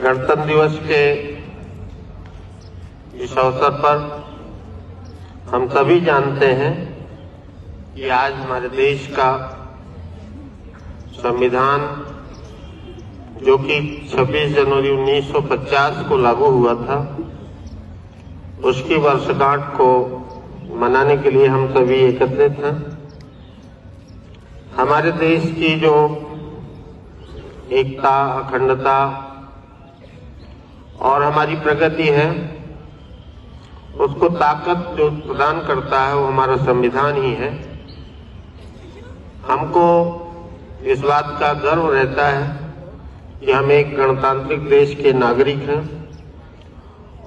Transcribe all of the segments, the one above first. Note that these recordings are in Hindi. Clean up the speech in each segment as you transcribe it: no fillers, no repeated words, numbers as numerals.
गणतंत्र दिवस के इस अवसर पर हम सभी जानते हैं कि आज हमारे देश का संविधान जो कि 26 जनवरी 1950 को लागू हुआ था, उसकी वर्षगांठ को मनाने के लिए हम सभी एकत्रित हैं। हमारे देश की जो एकता, अखंडता और हमारी प्रगति है, उसको ताकत जो प्रदान करता है वो हमारा संविधान ही है। हमको इस बात का गर्व रहता है कि हम एक गणतांत्रिक देश के नागरिक हैं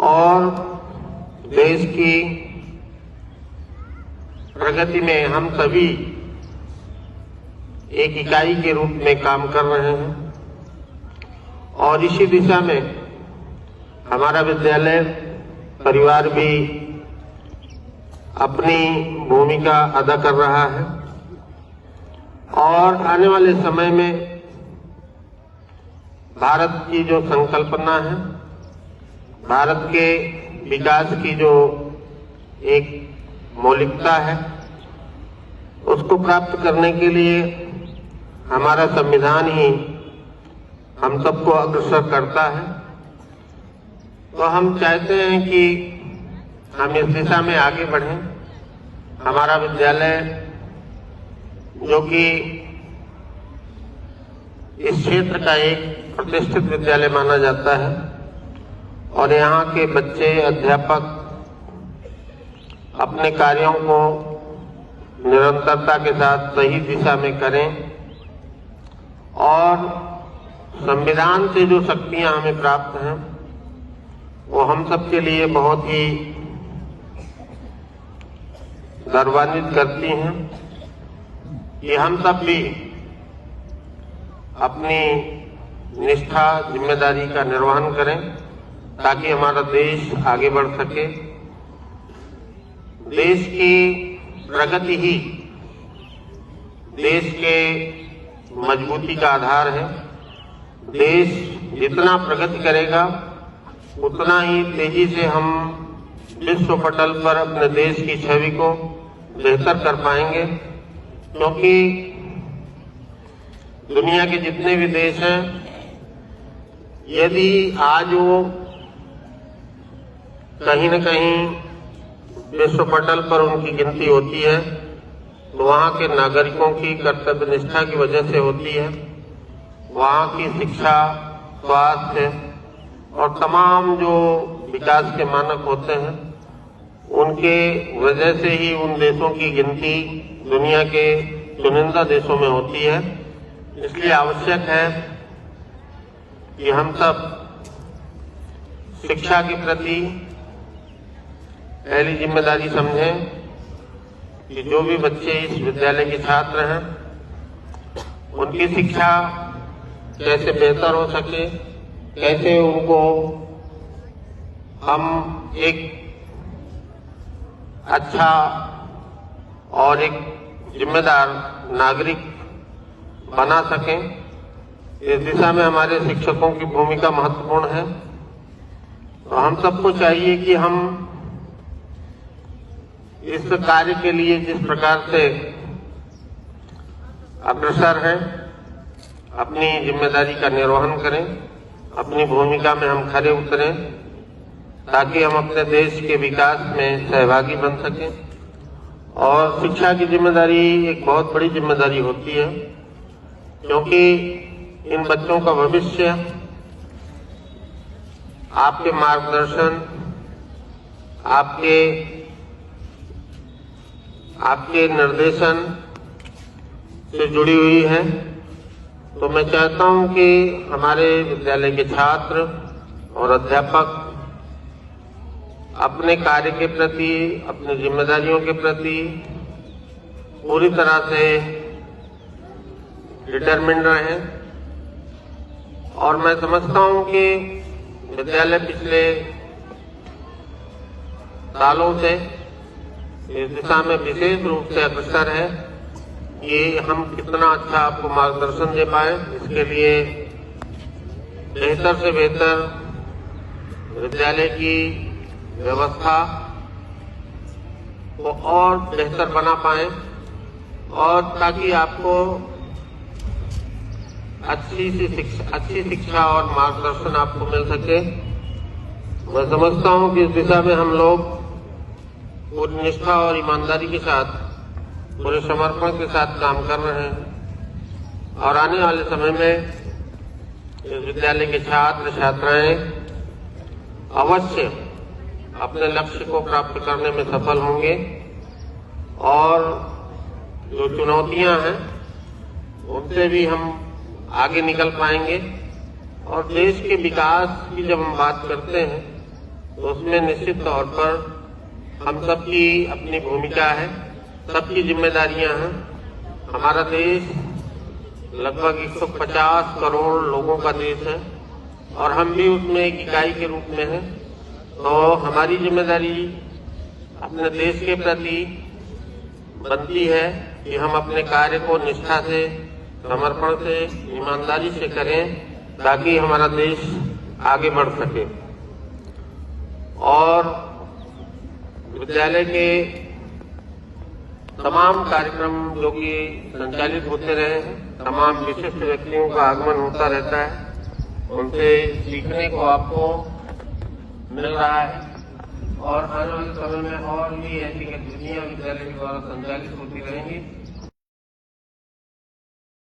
और देश की प्रगति में हम सभी एक इकाई के रूप में काम कर रहे हैं और इसी दिशा में हमारा विद्यालय परिवार भी अपनी भूमिका अदा कर रहा है और आने वाले समय में भारत की जो संकल्पना है, भारत के विकास की जो एक मौलिकता है, उसको प्राप्त करने के लिए हमारा संविधान ही हम सबको अग्रसर करता है। तो हम चाहते हैं कि हम इस दिशा में आगे बढ़ें। हमारा विद्यालय जो कि इस क्षेत्र का एक प्रतिष्ठित विद्यालय माना जाता है और यहाँ के बच्चे, अध्यापक अपने कार्यों को निरंतरता के साथ सही दिशा में करें और संविधान से जो शक्तियां हमें प्राप्त हैं वो हम सबके लिए बहुत ही गौरवान्वित करती हैं कि हम सब भी अपनी निष्ठा, जिम्मेदारी का निर्वहन करें ताकि हमारा देश आगे बढ़ सके। देश की प्रगति ही देश के मजबूती का आधार है। देश जितना प्रगति करेगा उतना ही तेजी से हम विश्व पटल पर अपने देश की छवि को बेहतर कर पाएंगे, क्योंकि दुनिया के जितने भी देश हैं, यदि आज वो कहीं न कहीं विश्व पटल पर उनकी गिनती होती है तो वहाँ के नागरिकों की कर्तव्य निष्ठा की वजह से होती है। वहाँ की शिक्षा, स्वास्थ्य और तमाम जो विकास के मानक होते हैं, उनके वजह से ही उन देशों की गिनती दुनिया के चुनिंदा देशों में होती है। इसलिए आवश्यक है कि हम सब शिक्षा के प्रति पहली जिम्मेदारी समझें कि जो भी बच्चे इस विद्यालय के छात्र हैं, उनकी शिक्षा कैसे बेहतर हो सके, कैसे उनको हम एक अच्छा और एक जिम्मेदार नागरिक बना सकें। इस दिशा में हमारे शिक्षकों की भूमिका महत्वपूर्ण है। तो हम सबको चाहिए कि हम इस कार्य के लिए जिस प्रकार से अग्रसर हैं, अपनी जिम्मेदारी का निर्वहन करें, अपनी भूमिका में हम खरे उतरें ताकि हम अपने देश के विकास में सहभागी बन सकें। और शिक्षा की जिम्मेदारी एक बहुत बड़ी जिम्मेदारी होती है, क्योंकि इन बच्चों का भविष्य आपके मार्गदर्शन, आपके निर्देशन से जुड़ी हुई है। तो मैं चाहता हूं कि हमारे विद्यालय के छात्र और अध्यापक अपने कार्य के प्रति, अपनी जिम्मेदारियों के प्रति पूरी तरह से डिटरमिन्ड रहें। और मैं समझता हूं कि विद्यालय पिछले सालों से इस दिशा में विशेष रूप से अग्रसर है कि हम कितना अच्छा आपको मार्गदर्शन दे पाए। इसके लिए बेहतर से बेहतर विद्यालय की व्यवस्था को और बेहतर बना पाए और ताकि आपको अच्छी शिक्षा और मार्गदर्शन आपको मिल सके। मैं समझता हूं कि इस दिशा में हम लोग पूरी निष्ठा और ईमानदारी के साथ, पूरे समर्पण के साथ काम कर रहे हैं और आने वाले समय में इस विद्यालय के छात्र छात्राएं अवश्य अपने लक्ष्य को प्राप्त करने में सफल होंगे और जो चुनौतियां हैं उनसे भी हम आगे निकल पाएंगे। और देश के विकास की जब हम बात करते हैं तो उसमें निश्चित तौर पर हम सबकी अपनी भूमिका है, सबकी जिम्मेदारियां हैं। हमारा देश लगभग 150 करोड़ लोगों का देश है और हम भी उसमें एक इकाई के रूप में हैं। तो हमारी जिम्मेदारी अपने देश के प्रति बनती है कि हम अपने कार्य को निष्ठा से, समर्पण से, ईमानदारी से करें ताकि हमारा देश आगे बढ़ सके। और विद्यालय के तमाम कार्यक्रम जो कि संचालित होते रहे हैं, तमाम विशिष्ट व्यक्तियों का आगमन होता रहता है, उनसे सीखने को आपको मिल रहा है और आने वाले समय में और भी ऐसी गतिविधियां विद्यालय के द्वारा संचालित होती रहेंगी।